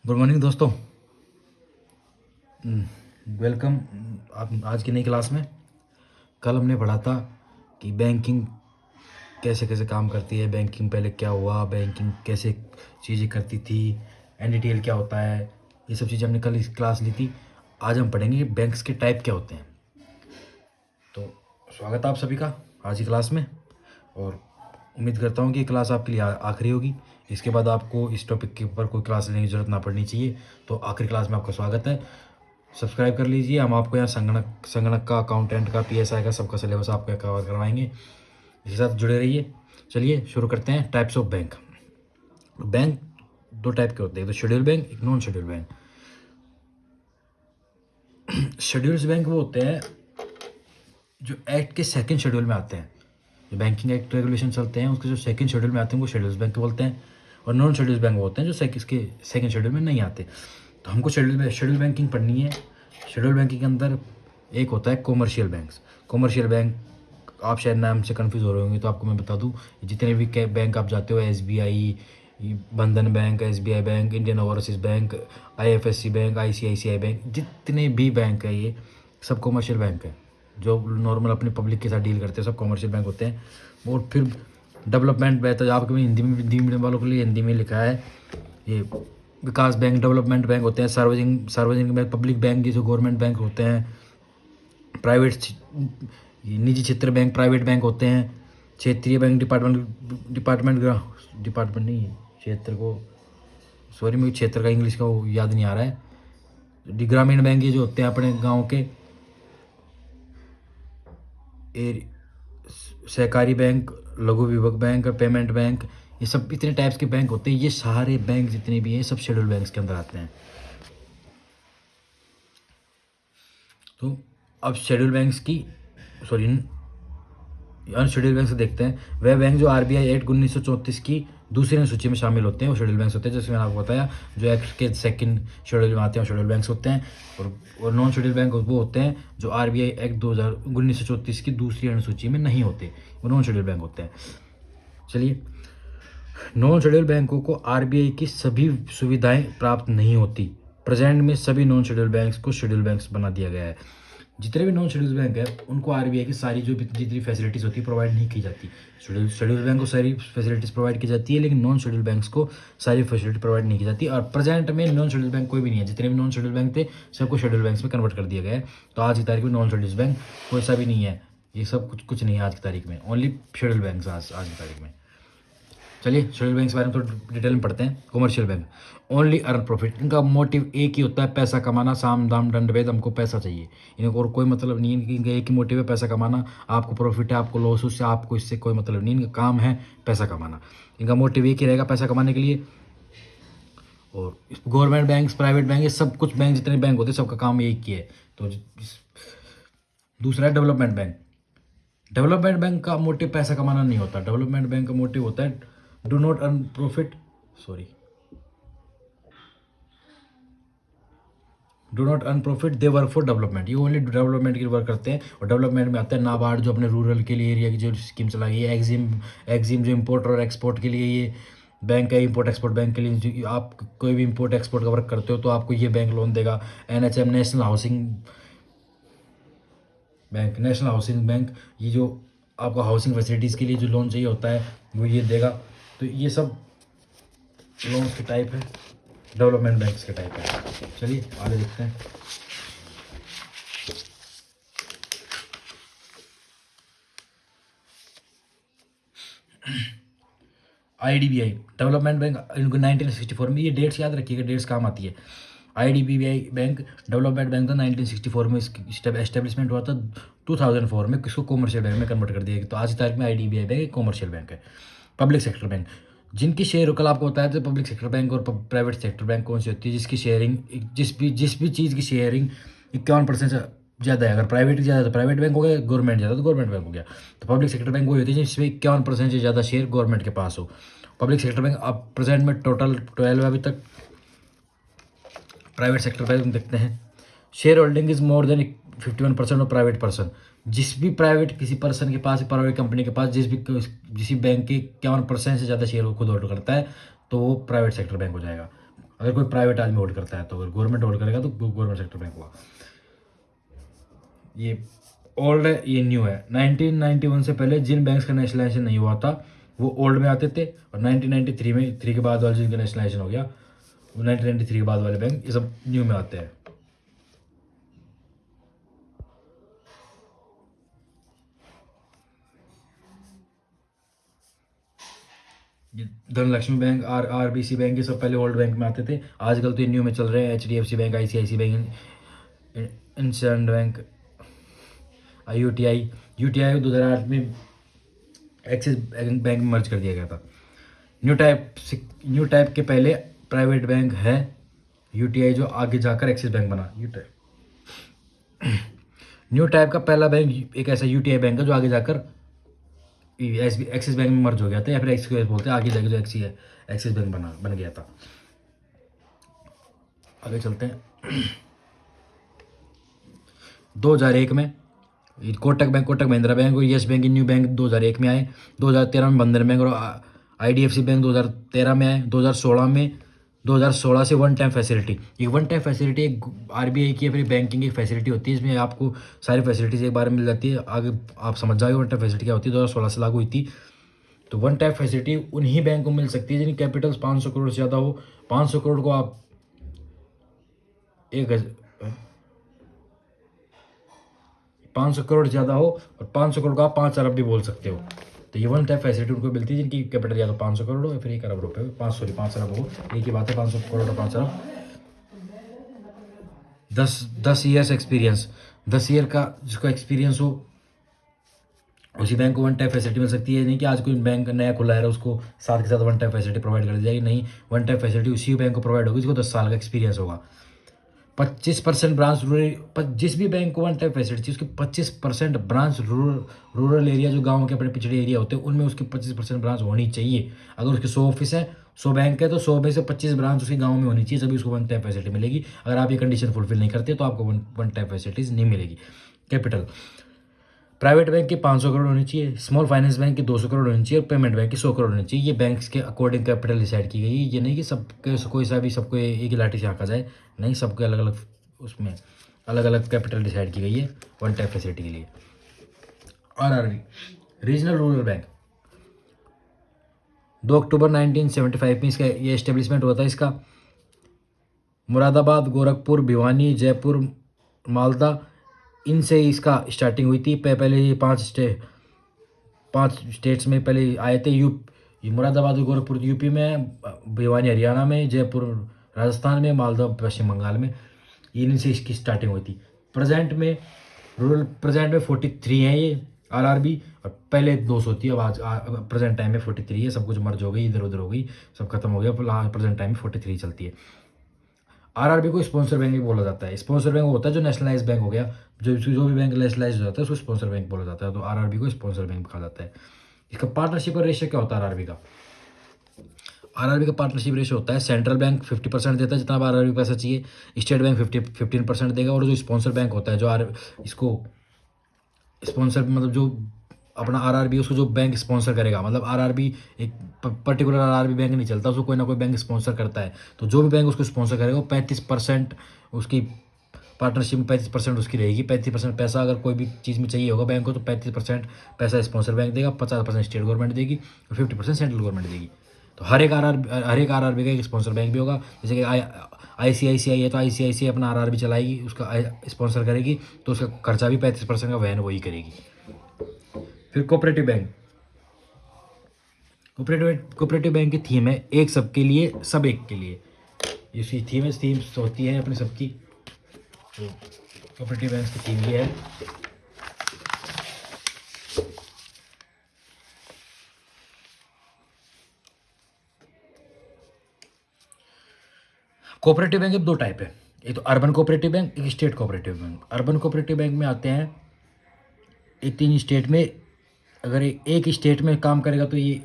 Good morning दोस्तों। Welcome आप आज की नई क्लास में। कल हमने पढ़ा था कि बैंकिंग कैसे कैसे काम करती है, बैंकिंग पहले क्या हुआ, बैंकिंग कैसे चीज़ें करती थी, एनडीटीएल क्या होता है, ये सब चीज़ें हमने कल इस क्लास ली थी। आज हम पढ़ेंगे बैंक्स के टाइप क्या होते हैं। तो स्वागत है आप सभी का आज की क्लास में, और उम्मीद करता हूँ कि ये क्लास आपके लिए आखिरी होगी। इसके बाद आपको इस टॉपिक के ऊपर कोई क्लास लेने की ज़रूरत ना पड़नी चाहिए। तो आखिरी क्लास में आपका स्वागत है। सब्सक्राइब कर लीजिए। हम आपको यहाँ संगणक का, अकाउंटेंट का, पीएसआई का सबका सिलेबस आपको कवर करवाएंगे। इसके साथ जुड़े रहिए। चलिए शुरू करते हैं। Types of bank. बैंक दो टाइप के होते हैं, एक तो शेड्यूल बैंक, एक non schedule bank. Schedules bank वो होते हैं जो एक्ट के सेकंड शेड्यूल में आते हैं। जो बैंकिंग एक्ट रेगुलेशन चलते हैं उसके जो सेकंड शेड्यूल में आते हैं वो शेड्यूल्स बैंक बोलते हैं। और नॉन शेड्यूल्स बैंक वो होते हैं जो इसके सेकंड शेड्यूल में नहीं आते। तो हमको शेड्यूल बैंकिंग पढ़नी है। शेड्यूल बैंकिंग के अंदर एक होता है कॉमर्शियल बैंक्स। कॉमर्शियल बैंक आप शायद नाम से कंफ्यूज हो रहे होंगे, तो आपको मैं बता दूं, जितने भी बैंक आप जाते हो, एसबीआई, बंधन bank, SBI bank, Indian overseas bank, IFSC bank, ICICI bank, जितने भी बैंक है ये सब कॉमर्शियल बैंक है। जो नॉर्मल अपने पब्लिक के साथ डील करते हैं सब कॉमर्शियल बैंक होते हैं। और फिर डेवलपमेंट बैंक, तो आपके हिंदी मीडियम वालों के लिए हिंदी में लिखा है ये विकास बैंक, डेवलपमेंट बैंक होते हैं। सार्वजनिक बैंक, पब्लिक बैंक, जो गवर्नमेंट बैंक होते हैं। प्राइवेट निजी क्षेत्र बैंक, प्राइवेट बैंक होते हैं। क्षेत्रीय बैंक, डिपार्टमेंट नहीं, क्षेत्र को, सॉरी मुझे क्षेत्र का इंग्लिश का वो याद नहीं आ रहा है। ग्रामीण बैंक ये जो होते हैं अपने गांव के। सहकारी बैंक, लघु विभक्त बैंक, पेमेंट बैंक, ये सब इतने टाइप्स के बैंक होते हैं। ये सारे बैंक जितने भी हैं सब शेड्यूल बैंक्स के अंदर आते हैं। तो अब शेड्यूल बैंक्स की, सॉरी अनशेड्यूल बैंक से देखते हैं। वह बैंक जो आरबीआई एक्ट 1934 की दूसरी अनुसूची में शामिल होते हैं वो शेड्यूल बैंक्स होते हैं। जैसे मैंने आपको बताया, जो एक्ट के सेकंड शेड्यूल में आते हैं वो शेड्यूल बैंक्स होते हैं। और नॉन शेड्यूल बैंक वो होते हैं जो आरबीआई एक्ट 1934 की दूसरी अनुसूची में नहीं होते, वो नॉन शेड्यूल बैंक होते हैं। चलिए, नॉन शेड्यूल बैंकों को आरबीआई की सभी सुविधाएं प्राप्त नहीं होती। प्रेजेंट में सभी नॉन शेड्यूल बैंक्स को शेड्यूल बैंक्स बना दिया गया है। जितने भी नॉन शेड्यूल बैंक है उनको आरबीआई की सारी जो जितनी फैसिलिटीज़ होती है प्रोवाइड नहीं की जाती। शेड्यूल बैंक को सारी फैसिलिटीज़ प्रोवाइड की जाती है, लेकिन नॉन शेड्यूल बैंक्स को सारी फैसिलिटी प्रोवाइड नहीं की जाती। और प्रेजेंट में नॉन शेड्यूल बैंक कोई भी नहीं है। जितने भी नॉन शेड्यूल बैंक थे सबको शेड्यूल बैंक्स में कन्वर्ट कर दिया गया है। तो आज की तारीख में नॉन शेड्यूल बैंक कोई सा भी नहीं है। ये सब कुछ नहीं है आज की तारीख में, ओनली शेड्यूल बैंक आज की तारीख में। चलिए शेड्यूल बैंक के बारे में थोड़ा डिटेल में पढ़ते हैं। Commercial bank only earn profit. इनका मोटिव एक ही होता है, पैसा कमाना। साम दाम दंड भेद, हमको पैसा चाहिए। इनको और कोई मतलब नहीं है। इनका एक ही मोटिव है, पैसा कमाना। आपको प्रॉफिट है, आपको लॉस, उससे आपको इससे कोई मतलब नहीं। इनका काम है पैसा कमाना। इनका मोटिव एक ही रहेगा, पैसा कमाने के लिए। और गवर्नमेंट बैंक, प्राइवेट बैंक, ये सब कुछ बैंक जितने बैंक होते हैं सबका काम एक ही है। तो दूसरा है डेवलपमेंट बैंक। डेवलपमेंट बैंक का मोटिव पैसा कमाना नहीं होता। डेवलपमेंट बैंक का मोटिव होता है do not earn profit, sorry, do not earn profit, they work for development. ये ओनली डेवलपमेंट के लिए वर्क करते हैं। और डेवलपमेंट में आता है नाबार्ड, जो अपने रूरल के लिए, एरिया की जो स्कीम चलाई है। एक्जिम जो इम्पोर्ट और एक्सपोर्ट के लिए ये बैंक है। इम्पोर्ट एक्सपोर्ट बैंक के लिए जो आप कोई भी इम्पोर्ट एक्सपोर्ट का वर्क करते हो तो आपको ये बैंक लोन देगा। NHM, national housing bank, national housing bank, ये जो आपको हाउसिंग फैसिलिटीज़ के लिए जो लोन चाहिए होता है वो ये देगा। तो ये सब लोन्स के टाइप है, डेवलपमेंट बैंक्स के टाइप है। चलिए आगे देखते हैं। आईडीबीआई डेवलपमेंट बैंक, इनको 1964 में, ये डेट्स याद रखिएगा, डेट्स काम आती है। आईडीबीआई बैंक डेवलपमेंट बैंक था, 1964 में इसकी एस्टेब्लिशमेंट हुआ था। 2004 में किसको कॉमर्शियल बैंक में कन्वर्ट कर दिया गया। तो आज की तारीख में आईडीबीआई बैंक एक कॉमर्शियल बैंक है। पब्लिक सेक्टर बैंक, जिनकी शेयर, कल आपको बताया था पब्लिक सेक्टर बैंक और प्राइवेट सेक्टर बैंक कौन सी होती है, जिसकी शेयरिंग, जिस भी चीज़ की शेयरिंग 51% से ज़्यादा है। अगर प्राइवेट ज़्यादा तो प्राइवेट बैंक हो गया, गवर्नमेंट ज़्यादा तो गवर्नमेंट बैंक हो गया। तो पब्लिक सेक्टर बैंक वही होती है जिसमें 51% से ज़्यादा शेयर गवर्नमेंट के पास हो। पब्लिक सेक्टर बैंक अब प्रेजेंट में टोटल 12 है अभी तक। प्राइवेट सेक्टर बैंक देखते हैं। Share holding is more than 51% of private person. जिस भी प्राइवेट किसी पर्सन के पास, प्राइवेट कंपनी के पास, जिस बैंक के 51% से ज़्यादा शेयर खुद होल्ड करता है तो वो प्राइवेट सेक्टर बैंक हो जाएगा। अगर कोई प्राइवेट आदमी होल्ड करता है तो, अगर गवर्नमेंट होल्ड करेगा तो गवर्नमेंट सेक्टर बैंक हुआ। ये ओल्ड है, ये न्यू है। 1991 से पहले जिन बैंक्स का नेशनलाइजेशन नहीं हुआ था वो ओल्ड में आते थे, और 1993 में, 3 के बाद वाले जिनका नेशनलाइजेशन हो गया, वो 1993 के बाद वाले बैंक ये सब न्यू में आते हैं। ये धनलक्ष्मी बैंक, आरबीसी बैंक, ये सब पहले ओल्ड बैंक में आते थे, आजकल तो ये न्यू में चल रहे हैं। HDFC bank, ICICI bank, IndusInd bank, UTI 2008 में एक्सिस बैंक में मर्ज कर दिया गया था। न्यू टाइप के पहले प्राइवेट बैंक है यूटीआई, जो आगे जाकर एक्सिस बैंक बना। न्यू टाइप का पहला बैंक एक ऐसा यूटीआई बैंक है जो आगे जाकर एक्सिस बैंक में मर्ज हो गया था, या फिर एक्सिस बोलते हैं, आगे जाके जो एक्सिस बैंक बन गया था। आगे चलते हैं। 2001 में कोटक महिंद्रा बैंक और यस बैंक, न्यू बैंक 2001 में आए। 2013 में बंधन बैंक और आईडीएफसी बैंक 2013 में आए। 2016 से वन टाइम फैसिलिटी। ये वन टाइम फैसिलिटी एक आरबीआई की अपनी बैंकिंग की फैसिलिटी होती है, इसमें आपको सारी फैसिलिटीज एक बार मिल जाती है। आगे आप समझ जाओगे वन टाइम फैसिलिटी क्या होती है। 2016 से लागू हुई थी। तो वन टाइम फैसिलिटी उन्हीं बैंक को मिल सकती है जिनकी कैपिटल 500 करोड़ से ज़्यादा हो। 500 करोड़ को आप 500 करोड़ ज़्यादा हो, और 500 करोड़ को आप 5 अरब भी बोल सकते हो। तो ये वन टाइम फैसिलिटी उनको मिलती है जिनकी कैपिटल या तो 500 करोड़ हो या फिर 1 अरब रुपये, 5 अरब हो, एक ही बात है, 500 करोड़ और 5 अरब। 10 ईयर्स एक्सपीरियंस, 10 ईयर का जिसको एक्सपीरियंस हो उसी बैंक को वन टाइम फैसिलिटी मिल सकती है। नहीं कि आज कोई बैंक नया खुला है उसको साथ के साथ वन टाइम फैसिलिटी प्रोवाइड कर दी जाएगी, नहीं, वन टाइम फैसिलिटी उसी बैंक को प्रोवाइड होगी जिसको 10 साल का एक्सपीरियंस होगा। 25% ब्रांच रूरल, जिस भी बैंक को वन टाइम फैसिलिटी उसके 25% ब्रांच रूरल एरिया, जो गांव के अपने पिछड़े एरिया होते हैं उनमें उसकी 25% ब्रांच होनी चाहिए। अगर उसके 100 ऑफिस है, 100 बैंक है, तो 100 में से 25 ब्रांच उसके गांव में होनी चाहिए, तभी उसको वन टाइम फैसिलिटी मिलेगी। अगर आप ये कंडीशन फुलफिल नहीं करते तो आपको वन टाइम फैसिलिटीज नहीं मिलेगी। कैपिटल, प्राइवेट बैंक की 500 करोड़ होनी चाहिए, स्मॉल फाइनेंस बैंक की 200 करोड़ होनी चाहिए, और पेमेंट बैंक की 100 करोड़ होनी चाहिए। ये बैंक्स के अकॉर्डिंग कैपिटल डिसाइड की गई है। ये नहीं कि सबके कोई सा भी सबको एक ही लाठी से हाँका जाए, नहीं, सबके अलग अलग उसमें अलग अलग कैपिटल डिसाइड की गई है वन टाइम फैसिलिटी के लिए। आरआरबी, रीजनल रूरल बैंक, 2 अक्टूबर 1975 में इसका ये एस्टेब्लिशमेंट हुआ था। इसका मुरादाबाद, गोरखपुर, भिवानी, जयपुर, मालदा, इनसे इसका स्टार्टिंग हुई थी। पहले ये 5 स्टेट्स में पहले आए थे। ये मुरादाबाद और गोरखपुर यूपी में, भिवानी हरियाणा में, जयपुर राजस्थान में, मालदा पश्चिम बंगाल में, इनसे इसकी स्टार्टिंग हुई थी। प्रेजेंट में 43 है ये आरआरबी, और पहले 200 थी। अब आज प्रेजेंट टाइम में 43 है। सब कुछ मर्ज हो गई, इधर उधर हो गई, सब खत्म हो गया। प्रेजेंट टाइम में 43 चलती है। आरआरबी को स्पॉन्सर बैंक भी बोला जाता है। स्पॉन्सर बैंक होता है जो नेशनलाइज बैंक हो गया, जो भी बैंक नेशनलाइज हो जाता है उसको स्पॉन्सर बैंक बोला जाता है। तो आरआरबी को स्पॉन्सर बैंक कहा जाता है। इसका पार्टनरशिप और रेशियो क्या होता है आरआरबी का? आरआरबी का पार्टनरशिप रेशियो होता है, सेंट्रल बैंक 50% देता है जितना आरआरबी को पैसा चाहिए, स्टेट बैंक 15% देगा, और जो स्पॉन्सर बैंक होता है, जो इसको स्पॉन्सर मतलब जो अपना आरआरबी उसको जो बैंक स्पॉन्सर करेगा, मतलब आरआरबी एक पर्टिकुलर आरआरबी बैंक नहीं चलता, उसको कोई ना कोई बैंक स्पॉन्सर करता है। तो जो भी बैंक उसको स्पॉन्सर करेगा वो 35% उसकी पार्टनरशिप में 35% उसकी रहेगी। 35% पैसा अगर कोई भी चीज़ में चाहिए होगा बैंक को, तो 35% पैसा स्पॉन्सर बैंक देगा, 50% स्टेट गवर्नमेंट देगी, और 50% सेंट्रल गवर्नमेंट देगी। तो हर एक आरआरबी का एक स्पॉन्सर बैंक भी होगा। जैसे कि आईसीआईसीआई है तो आईसीआईसीआई अपना आरआरबी चलाएगी, उसका स्पॉन्सर करेगी, तो उसका खर्चा भी 35% का वहन वही करेगी। फिर कोऑपरेटिव बैंक, कोऑपरेटिव बैंक की थीम है एक सबके लिए सब एक के लिए। इसकी थीम होती है अपनी सबकी। तो कोऑपरेटिव बैंक की थीम ये है। कोऑपरेटिव बैंक के 2 टाइप है, एक तो अर्बन कोऑपरेटिव बैंक, एक state cooperative bank. Urban cooperative bank में आते हैं एक 3 स्टेट में, अगर एक स्टेट में काम करेगा तो ये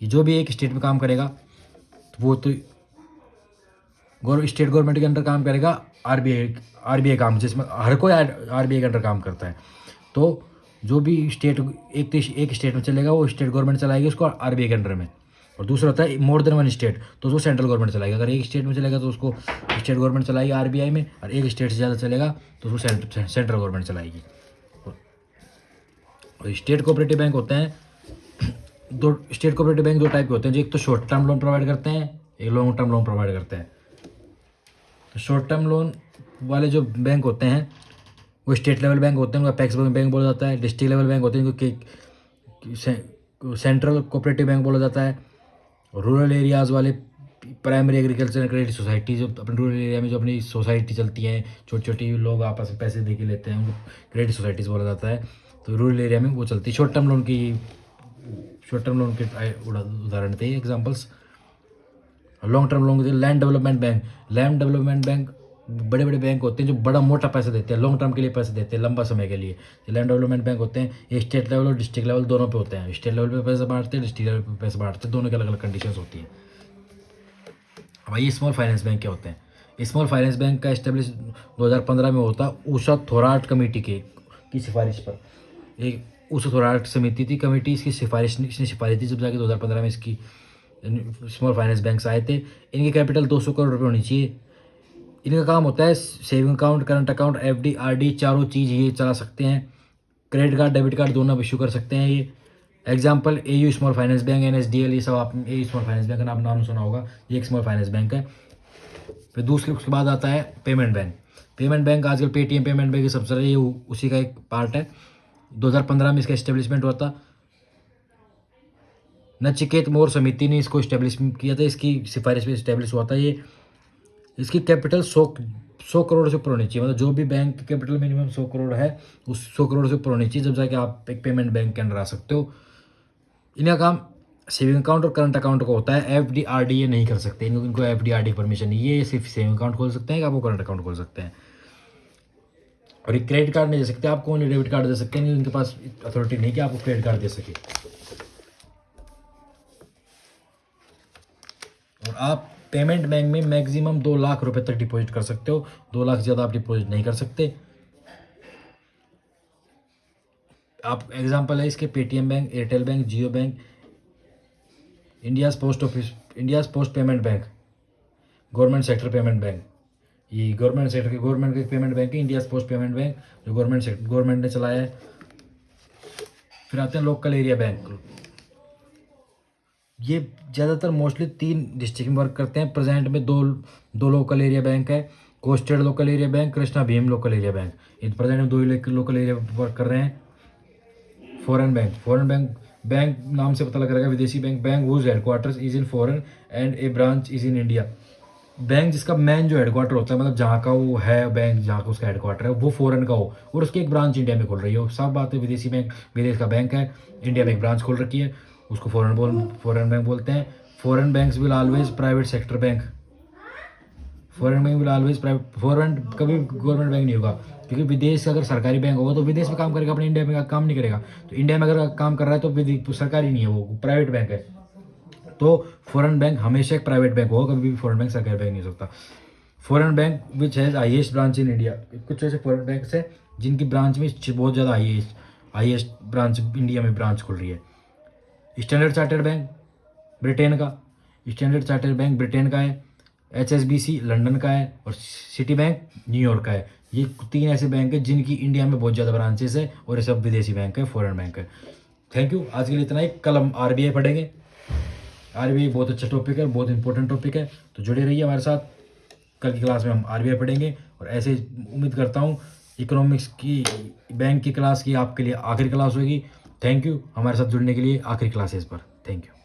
जो भी एक स्टेट में काम करेगा तो वो तो स्टेट गवर्नमेंट के अंडर काम करेगा। आरबीआई काम, जिसमें हर कोई आरबीआई के अंडर काम करता है। तो जो भी स्टेट एक स्टेट में चलेगा वो स्टेट गवर्नमेंट चलाएगी उसको आरबीआई के अंडर में। और दूसरा होता है मोर देन वन स्टेट, तो उसको सेंट्रल गवर्नमेंट चलाएगी। अगर एक स्टेट में चलेगा तो उसको स्टेट गवर्नमेंट चलाएगी आरबीआई में, और एक स्टेट से ज़्यादा चलेगा तो उसको सेंट्रल गवर्नमेंट चलाएगी। और स्टेट कोऑपरेटिव बैंक होते हैं दो, स्टेट कोऑपरेटिव बैंक दो टाइप के होते हैं, जो एक तो शॉर्ट टर्म लोन प्रोवाइड करते हैं, एक लॉन्ग टर्म लोन प्रोवाइड करते हैं। तो शॉर्ट टर्म लोन वाले जो बैंक होते हैं वो स्टेट लेवल बैंक होते हैं, उनका पैक्स बैंक बोला जाता है। डिस्ट्रिक्ट लेवल बैंक होते हैं उनको सेंट्रल कोऑपरेटिव बैंक बोला जाता है। रूरल एरियाज़ वाले primary agriculture and credit society, जो अपने रूरल एरिया में जो अपनी सोसाइटी चलती हैं, छोटी छोटी लोग आपस में पैसे दे के लेते हैं, उनको क्रेडिट सोसाइटीज़ बोला जाता है। तो रूरल एरिया में वो चलती है। शॉर्ट टर्म लोन के उदाहरण थे examples. Long term loan land development bank. Land development bank बड़े बड़े बैंक होते हैं जो बड़ा मोटा पैसा देते हैं, लॉन्ग टर्म के लिए पैसे देते हैं, लंबा समय के लिए। लैंड डेवलपमेंट बैंक होते हैं, ये स्टेट लेवल और डिस्ट्रिक्ट लेवल दोनों पे होते हैं। स्टेट लेवल पे पैसे बांटते हैं, डिस्ट्रिक्ट लेवल पे पैसे बांटते हैं, दोनों की अलग अलग कंडीशन होती हैं। अब ये स्मॉल फाइनेंस बैंक क्या होते हैं? स्मॉल फाइनेंस बैंक का एस्टेब्लिश 2015 में होता उषा थोराट कमेटी की सिफारिश पर। एक उषा थोराट समिति थी, कमेटी, इसकी इसने सिफारिश थी जब जाके 2015 में इसकी स्मॉल फाइनेंस बैंक्स आए थे। इनकी कैपिटल 200 करोड़ रुपये होनी चाहिए। इनका काम होता है saving account, current account, FD, RD, चारों चीज़ ये चला सकते हैं। क्रेडिट कार्ड, डेबिट कार्ड दोनों इशू कर सकते हैं ये। Example AU small finance bank, NSDL, ये सब आपने एयू स्मॉल फाइनेंस बैंक का नाम सुना होगा, ये एक स्मॉल फाइनेंस बैंक है। फिर दूसरे उसके बाद आता है पेमेंट बैंक। पेमेंट बैंक आजकल पेटीएम पेमेंट बैंक सब चल रही है, उसी का एक पार्ट है। 2015 में इसका इस्टेब्लिशमेंट हुआ था। नचिकेत मोर समिति ने इसको इस्टेब्लिशमेंट किया था, इसकी सिफारिश में इस्टेब्लिश हुआ था ये। इसकी कैपिटल 100 करोड़ से ऊपर होनी चाहिए, मतलब जो भी बैंक की कैपिटल मिनिमम 100 करोड़ है, उस 100 करोड़ से ऊपर होनी चाहिए, जब जाके आप एक पेमेंट बैंक के अंदर आ सकते हो। इनका काम सेविंग अकाउंट और करंट अकाउंट का होता है। एफडी, आरडी ये नहीं कर सकते, इनको एफडी, आरडी परमिशन नहीं है। ये सिर्फ सेविंग अकाउंट खोल सकते हैं, आपको करंट अकाउंट खोल सकते हैं। और ये क्रेडिट कार्ड नहीं दे सकते आपको, ओनली डेबिट कार्ड दे सकते हैं, इनके पास अथॉरिटी नहीं कि आपको क्रेडिट कार्ड दे सके। और आप पेमेंट बैंक में मैक्सिमम 2 लाख रुपए तक डिपॉजिट कर सकते हो, 2 लाख से ज़्यादा आप डिपॉजिट नहीं कर सकते। आप एग्जांपल है इसके Paytm bank, Airtel bank, Jio bank, India's post payment bank, government sector payment bank. ये गवर्नमेंट के पेमेंट बैंक है, इंडियाज़ पोस्ट पेमेंट बैंक, जो गवर्नमेंट ने चलाया है। फिर आते हैं लोकल एरिया बैंक। ये ज़्यादातर मोस्टली 3 डिस्ट्रिक्ट में वर्क करते हैं। प्रेजेंट में दो लोकल एरिया बैंक है, coastal local area bank, Krishna Bhima local area bank. In present में 2 लोकल एरिया वर्क कर रहे हैं। फॉरेन बैंक नाम से पता लग रहा है विदेशी bank whose headquarters is in foreign and a branch is in India. Bank जिसका मेन जो हेडक्वार्टर होता है, मतलब जहाँ का वो है बैंक, जहाँ का उसका हेडक्वार्टर है, वो फॉरेन का हो और उसकी एक ब्रांच इंडिया में खोल रही हो, सब बात है। विदेशी बैंक विदेश का बैंक है, इंडिया में एक ब्रांच खोल रखी है, उसको फॉरेन बैंक बोलते हैं। Foreign banks will always private sector bank. Foreign bank will always private, foreign कभी गवर्नमेंट बैंक नहीं होगा, क्योंकि विदेश का अगर सरकारी बैंक होगा तो विदेश में काम करेगा, अपने इंडिया में काम नहीं करेगा। तो इंडिया में अगर काम कर रहा है तो सरकारी नहीं है, वो प्राइवेट बैंक है। तो फॉरेन बैंक हमेशा एक प्राइवेट बैंक होगा, कभी भी फॉरेन बैंक सरकारी बैंक नहीं हो सकता। Foreign bank which has highest branch in India. कुछ ऐसे फॉरेन बैंक्स है जिनकी ब्रांच में बहुत ज़्यादा हाईएस्ट ब्रांच इंडिया में ब्रांच खुल रही है। स्टैंडर्ड चार्टर्ड बैंक ब्रिटेन का, स्टैंडर्ड चार्टर्ड बैंक ब्रिटेन का है। HSBC लंदन का है, और सिटी बैंक न्यूयॉर्क का है। ये 3 ऐसे बैंक है जिनकी इंडिया में बहुत ज़्यादा ब्रांचेस है, और ये सब विदेशी बैंक है, फॉरेन बैंक है। थैंक यू, आज के लिए इतना ही। कल हम RBI पढ़ेंगे। RBI बहुत अच्छा टॉपिक है, बहुत इंपॉर्टेंट टॉपिक है, तो जुड़े रहिए हमारे साथ। कल की क्लास में हम RBI पढ़ेंगे, और ऐसे उम्मीद करता हूँ इकोनॉमिक्स की, बैंक की क्लास की आपके लिए आखिरी क्लास होगी। थैंक यू हमारे साथ जुड़ने के लिए आखिरी क्लासेस पर। Thank you.